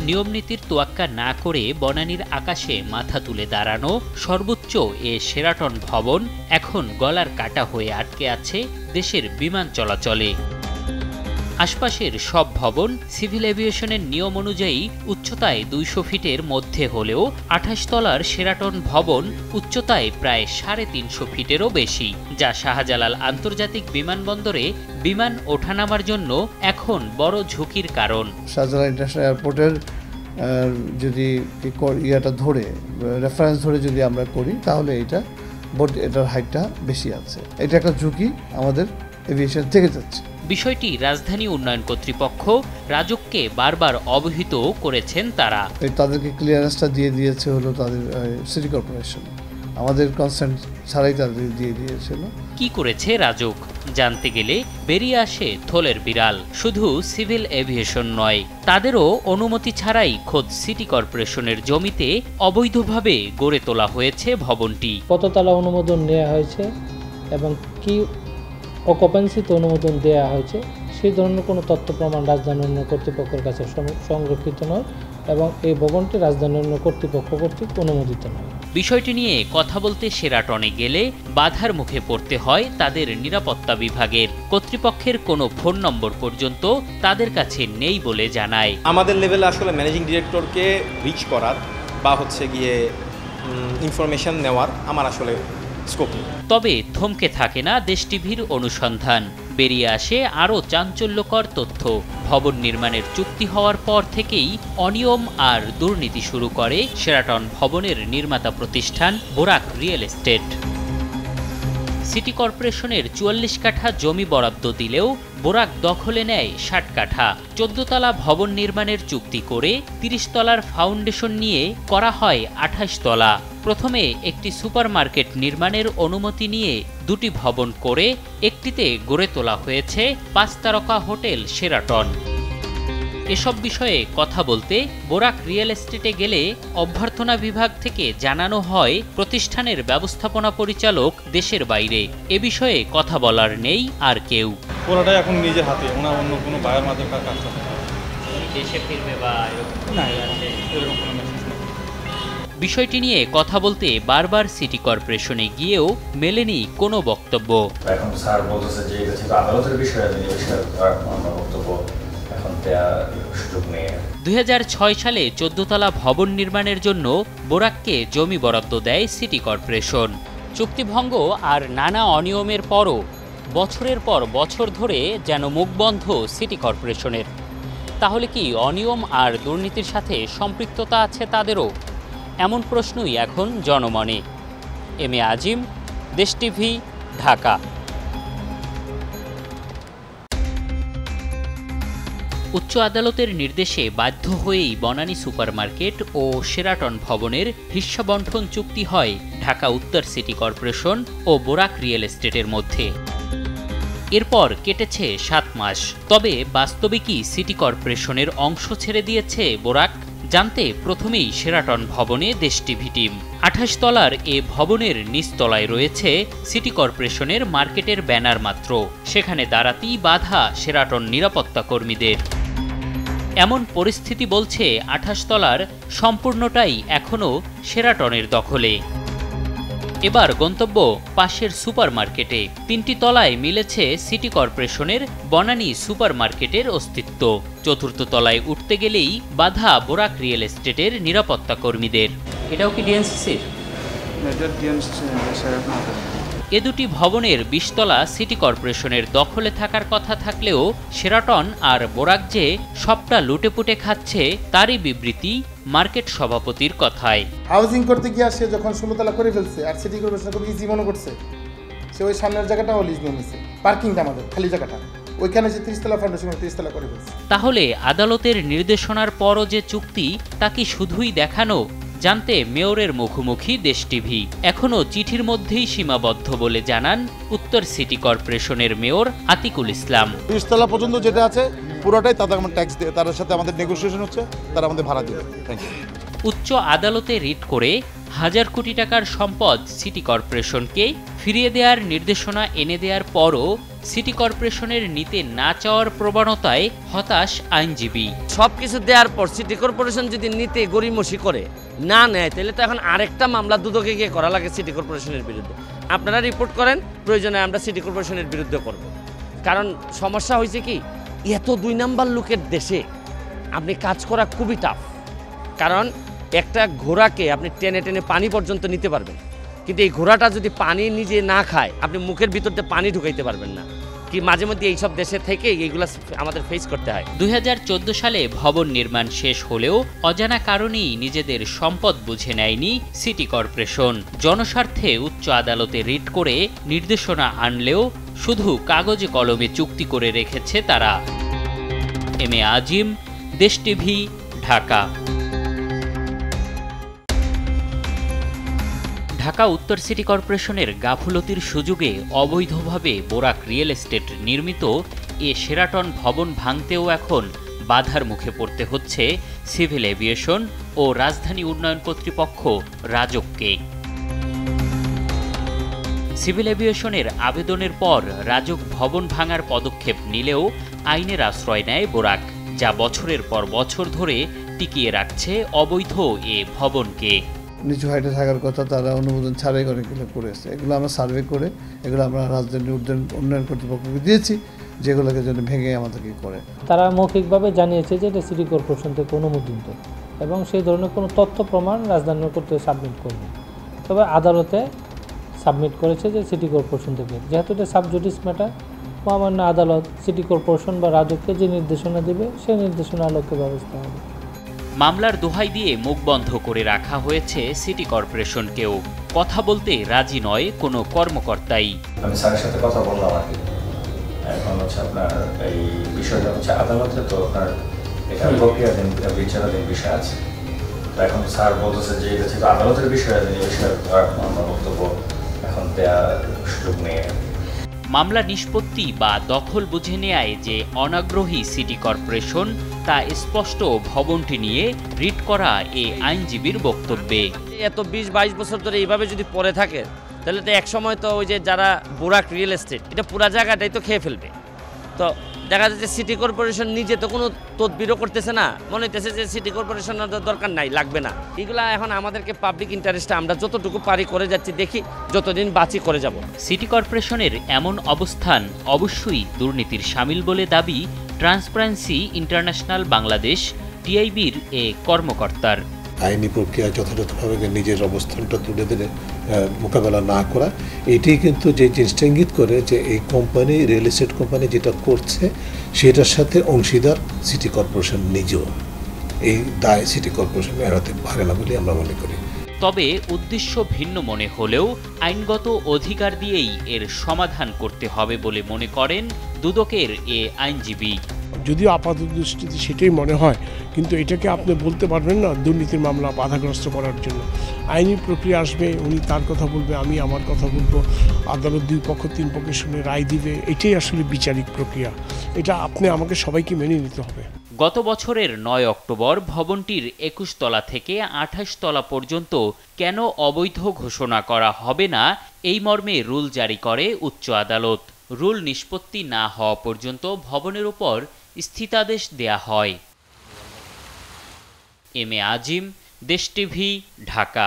নিয়মনীতির তোয়াক্কা না করে বনানীর আকাশে মাথা তুলে দাঁড়ানো সর্বোচ্চ এ শেরাটন ভবন এখন গলার কাটা হয়ে আটকে আছে দেশের বিমান চলাচলে। আশপাশের সব ভবন সিভিল এভিয়েশনের নিয়ম অনুযায়ী উচ্চতায় ২০০ ফিটের মধ্যে হলেও ২৮ তলার শেরাটন ভবন উচ্চতায় প্রায় ৩৫০ ফিটেরও বেশি, যা শাহজালাল আন্তর্জাতিক বিমানবন্দরে বিমান ওঠানামার জন্য এখন বড় ঝুঁকির কারণ। শাহজালাল ইন্টারন্যাশনাল এয়ারপোর্টের যদি ধরে রেফারেন্স ধরে যদি আমরা করি তাহলে এটার হাইটটা বেশি আছে। এটা একটা ঝুঁকি আমাদের এভিয়েশন থেকে যাচ্ছে। বিষয়টি রাজধানী উন্নয়ন কর্তৃপক্ষ রাজউককে বারবার অবহিত করেছেন। তাদেরকে ক্লিয়ারেন্সটা দিয়ে দিয়েছে হলো তাদের সিটি কর্পোরেশন, আমাদের কনসেন্ট ছাড়াই তাদের দিয়ে দিয়েছিল। কি করেছে রাজউক জানতে গেলে বেরিয়ে আসে থলের বিড়াল। শুধু সিভিল এভিয়েশন নয়, তাদেরও অনুমতি ছাড়াই খোদ সিটি কর্পোরেশনের জমিতে অবৈধভাবে গড়ে তোলা হয়েছে ভবনটি। কততলা অনুমোদন নেওয়া হয়েছে এবং কি অকুপেন্সিতে অনুমোদন দেওয়া হয়েছে সেই ধরনের কোনো তথ্য প্রমাণ রাজধানী উন্নয়ন কর্তৃপক্ষের কাছে সংরক্ষিত নয় এবং এই ভবনটি রাজধানী উন্নয়ন কর্তৃপক্ষ কর্তৃক অনুমোদিত নয়। বিষয়টি নিয়ে কথা বলতে শেরাটনে গেলে বাধার মুখে পড়তে হয় তাদের নিরাপত্তা বিভাগের। কর্তৃপক্ষের কোনো ফোন নম্বর পর্যন্ত তাদের কাছে নেই বলে জানায়। আমাদের লেভেলে আসলে ম্যানেজিং ডিরেক্টরকে রিচ করার বা গিয়ে ইনফরমেশন নেওয়ার আমার আসলে স্কোপ নেই। তবে থমকে থাকে না দেশ টিভির অনুসন্ধান। বেরিয়ে আসে আরও চাঞ্চল্যকর তথ্য। ভবন নির্মাণের চুক্তি হওয়ার পর থেকেই অনিয়ম আর দুর্নীতি শুরু করে শেরাটন ভবনের নির্মাতা প্রতিষ্ঠান বোরাক রিয়েল এস্টেট। সিটি কর্পোরেশনের ৪৪ কাঠা জমি বরাদ্দ দিলেও বোরাক দখলে নেয় ৬০ কাঠা। ১৪ তলা ভবন নির্মাণের চুক্তি করে ৩০ তলার ফাউন্ডেশন নিয়ে করা হয় ২৮ তলা। প্রথমে একটি সুপারমার্কেট নির্মাণের অনুমতি নিয়ে দুটি ভবন করে একটিতে গড়ে তোলা হয়েছে ৫ তারকা হোটেল শেরাটন। এসব বিষয়ে কথা বলতে বোরাক রিয়েল এস্টেটে গেলে অভ্যর্থনা বিভাগ থেকে জানানো হয় প্রতিষ্ঠানের ব্যবস্থাপনা পরিচালক দেশের বাইরে। এ বিষয়ে কথা বলার নেই আর কেউ। পুরোটাই এখন নিজের হাতে, ওনার অন্য কোনো বায়ের মাধ্যমে কাজ করতে হবে। দেশে ফিরবে বা এরকম কোনো মেসেজ নেই। বিষয়টি নিয়ে কথা বলতে বারবার সিটি কর্পোরেশনে গিয়েও মেলেনি কোনো বক্তব্য। এখন স্যার বলতেছে যে এটা ছিল আদালতের বিষয়, বক্তব্য ২০০৬ সালে ১৪ তলা ভবন নির্মাণের জন্য বোরাককে জমি বরাদ্দ দেয় সিটি কর্পোরেশন। চুক্তিভঙ্গ আর নানা অনিয়মের পরও বছরের পর বছর ধরে যেন মুখ বন্ধ সিটি কর্পোরেশনের। তাহলে কি অনিয়ম আর দুর্নীতির সাথে সম্পৃক্ততা আছে তাদেরও? এমন প্রশ্নই এখন জনমনে। এম এ আজিম, দেশ টিভি, ঢাকা। উচ্চ আদালতের নির্দেশে বাধ্য হয়েই বনানী সুপারমার্কেট ও শেরাটন ভবনের হিস্সা বণ্টন চুক্তি হয় ঢাকা উত্তর সিটি কর্পোরেশন ও বোরাক রিয়েল এস্টেটের মধ্যে। এরপর কেটেছে ৭ মাস। তবে বাস্তবে কি সিটি কর্পোরেশনের অংশ ছেড়ে দিয়েছে বোরাক? জানতে প্রথমেই শেরাটন ভবনে দেশ টিভি টিম। ২৮ তলার এ ভবনের নিচতলায় রয়েছে সিটি কর্পোরেশনের মার্কেটের ব্যানার মাত্র। সেখানে দাঁড়াতেই বাধা শেরাটন নিরাপত্তা কর্মীদের। এমন পরিস্থিতি বলছে ২৮ তলার সম্পূর্ণটাই এখনও শেরাটনের দখলে। এবার গন্তব্য পাশের সুপারমার্কেটে। ৩টি তলায় মিলেছে সিটি কর্পোরেশনের বনানী সুপারমার্কেটের অস্তিত্ব। ৪র্থ তলায় উঠতে গেলেই বাধা বোরাক রিয়েল এস্টেটের নিরাপত্তা কর্মীদের। এটাও কি ডিএনসিসির? এ দুটি ভবনের ২০ তলা সিটি কর্পোরেশনের দখলে থাকার কথা থাকলেও শেরাটন আর বোরাক যে সবটা লুটেপুটে খাচ্ছে তারই বিবৃতি মার্কেট সভাপতির কথায়। হাউজিং করতে গিয়ে সে যখন ১৬ তলা করে ফেলছে আর সিটি কর্পোরেশন খুব ইজি মনে করছে, সে ওই সামনের জায়গাটাও লিজ নিয়েছে, পার্কিংটা আমাদের খালি জায়গাটা ওইখানে যে ৩০ তলা ফাউন্ডেশন ৩০ তলা করে ফেলছে। তাহলে আদালতের নির্দেশনার পরও যে চুক্তি তা কি শুধুই দেখানো? জানতে মেয়রের মুখোমুখি দেশ টিভি। এখনও চিঠির মধ্যেই সীমাবদ্ধ বলে জানান উত্তর সিটি কর্পোরেশনের মেয়র আতিকুল ইসলাম। ৩০ তলা পর্যন্ত যেটা আছে পুরোটাই তাদের ট্যাক্স দিয়ে, তার সাথে আমাদের নেগোসিয়েশন হচ্ছে, তারা আমাদের ভাড়া দিবে। Thank you. উচ্চ আদালতে রিট করে হাজার কোটি টাকার সম্পদ সিটি কর্পোরেশনকে ফিরিয়ে দেওয়ার নির্দেশনা এনে দেওয়ার পরও সিটি কর্পোরেশনের নিতে না চাওয়ার প্রবণতায় হতাশ আইনজীবী। সবকিছু দেওয়ার পর সিটি কর্পোরেশন যদি নিতে গড়িমসি করে না নেয়, তাহলে তো এখন আরেকটা মামলা দুদকে গিয়ে করা লাগে সিটি কর্পোরেশনের বিরুদ্ধে। আপনারা রিপোর্ট করেন, প্রয়োজনে আমরা সিটি কর্পোরেশনের বিরুদ্ধে করব। কারণ সমস্যা হয়েছে কি, এত 2 নাম্বার লোকের দেশে আপনি কাজ করা খুবই টাফ। কারণ একটা ঘোড়াকে আপনি টেনে টেনে পানি পর্যন্ত নিতে পারবেন, কিন্তু এই ঘোড়াটা যদি পানি নিজে না খায় আপনি মুখের ভিতরতে পানি ঢুকাইতে পারবেন না। কি মাঝে মধ্যে এইসব দেশে থেকে এইগুলো আমাদের ফেস করতে হয়। 2014 সালে ভবন নির্মাণ শেষ হলেও অজানা কারণেই নিজেদের সম্পদ বুঝে নেয়নি সিটি কর্পোরেশন। জনস্বার্থে উচ্চ আদালতে রিট করে নির্দেশনা আনলেও শুধু কাগজে কলমে চুক্তি করে রেখেছে তারা। এম এ আজিম, দেশ টিভি, ঢাকা। ঢাকা উত্তর সিটি কর্পোরেশনের গাফুলতির সুযোগে অবৈধভাবে বোরাক রিয়েল এস্টেট নির্মিত এ শেরাটন ভবন ভাঙতেও এখন বাধার মুখে পড়তে হচ্ছে সিভিল এভিয়েশন ও রাজধানী উন্নয়ন কর্তৃপক্ষ রাজউককে। সিভিল এভিয়েশনের আবেদনের পর রাজউক ভবন ভাঙার পদক্ষেপ নিলেও আইনের আশ্রয় নেয় বোরাক, যা বছরের পর বছর ধরে টিকিয়ে রাখছে অবৈধ এ ভবনকে। নিচু হাইটে থাকার কথা তারা অনুমোদন ছাড়াই অনেকগুলো করেছে। এগুলো আমরা সার্ভে করে এগুলো আমরা রাজধানী উন্নয়ন কর্তৃপক্ষকে দিয়েছি, যেগুলোকে যেন ভেঙে আমাদেরকে করে। তারা মৌখিকভাবে জানিয়েছে যে এটা সিটি কর্পোরেশন থেকে অনুমোদিত এবং সেই ধরনের কোনো তথ্য প্রমাণ রাজধানী কর্তৃপক্ষ সাবমিট করবে। তবে আদালতে সাবমিট করেছে যে সিটি কর্পোরেশন থেকে, যেহেতু এটা সাবজুডিস ম্যাটার, মহামান্য আদালত সিটি কর্পোরেশন বা রাজউককে যে নির্দেশনা দেবে সেই নির্দেশনা আলোকে ব্যবস্থা হবে। মামলার দোহাই দিয়ে মুখ বন্ধ করে রাখা হয়েছে সিটি কর্পোরেশনকেও। কথা বলতে রাজি নয় কোনো কর্মকর্তাই। আমি স্যারের সাথে কথা বললাম আর কি। এখন হচ্ছে আপনার এই বিষয়টা হচ্ছে আদালতে, তো আপনার এখানে প্রক্রিয়াধীন বিচারাধীন বিষয় আছে। তো এখন স্যার বলতেছে যে এটা ছিল আদালতের বিষয়াধীন, এই বিষয়ে আমার বক্তব্য এখন দেওয়ার সুযোগ নেই। মামলা নিষ্পত্তি বা দখল বুঝে নেয় যে অনাগ্রহী সিটি কর্পোরেশন, তা স্পষ্ট ভবনটি নিয়ে রিট করা এ আইনজীবীর বক্তব্যে। এত 20-22 বছর ধরে এইভাবে যদি পড়ে থাকে, তাহলে তো একসময় তো ওই যে যারা বোরাক রিয়েল এস্টেট, এটা পুরা জায়গাটাই তো খেয়ে ফেলবে। তো দেখা যাচ্ছে সিটি কর্পোরেশন নিজে তো কোনো তদবিরও করতেছে না, মনে হইতেছে যে সিটি কর্পোরেশনের দরকার নাই, লাগবে না। এগুলা এখন আমাদেরকে পাবলিক ইন্টারেস্টে আমরা যতটুকু পারি করে যাচ্ছি, দেখি যতদিন বাঁচি করে যাব। সিটি কর্পোরেশনের এমন অবস্থান অবশ্যই দুর্নীতির শামিল বলে দাবি ট্রান্সপারেন্সি ইন্টারন্যাশনাল বাংলাদেশ টিআইবির এ কর্মকর্তার। আইনি প্রক্রিয়া যথাযথভাবে নিজের অবস্থানটা তুলে দিলে মোকাবেলা না করা, এটাই কিন্তু যে জিনিসটা ইঙ্গিত করে যে এই কোম্পানি, রিয়েল এস্টেট কোম্পানি যেটা করছে সেটার সাথে অংশীদার সিটি কর্পোরেশন নিজেও। এই দায় সিটি কর্পোরেশন এড়াতে পারে না বলে আমরা মনে করি। তবে উদ্দেশ্য ভিন্ন মনে হলেও আইনগত অধিকার দিয়েই এর সমাধান করতে হবে বলে মনে করেন দুদকের এ আইনজীবী। যদিও আপাত দৃষ্টিতে সেটাই মনে হয়, কিন্তু এটাকে আপনি বলতে পারবেন না দুর্নীতির মামলা বাধাগ্রস্ত করার জন্য। আইনি প্রক্রিয়া আসবে, উনি তার কথা বলবে, আমি আমার কথা বলবো, আদালত 2 পক্ষ 3 পক্ষের শুনে রায় দিবে। এটাই আসলে বিচারিক প্রক্রিয়া, এটা আপনি আমাকে সবাইকে মেনে নিতে হবে। গত বছরের 9 অক্টোবর ভবনটির 21 তলা থেকে 28 তলা পর্যন্ত কেন অবৈধ ঘোষণা করা হবে না, এই মর্মে রুল জারি করে উচ্চ আদালত। রুল নিষ্পত্তি না হওয়া পর্যন্ত ভবনের উপর স্থিতাদেশ দেয়া হয়। এম এ আজিম, দেশ টিভি, ঢাকা।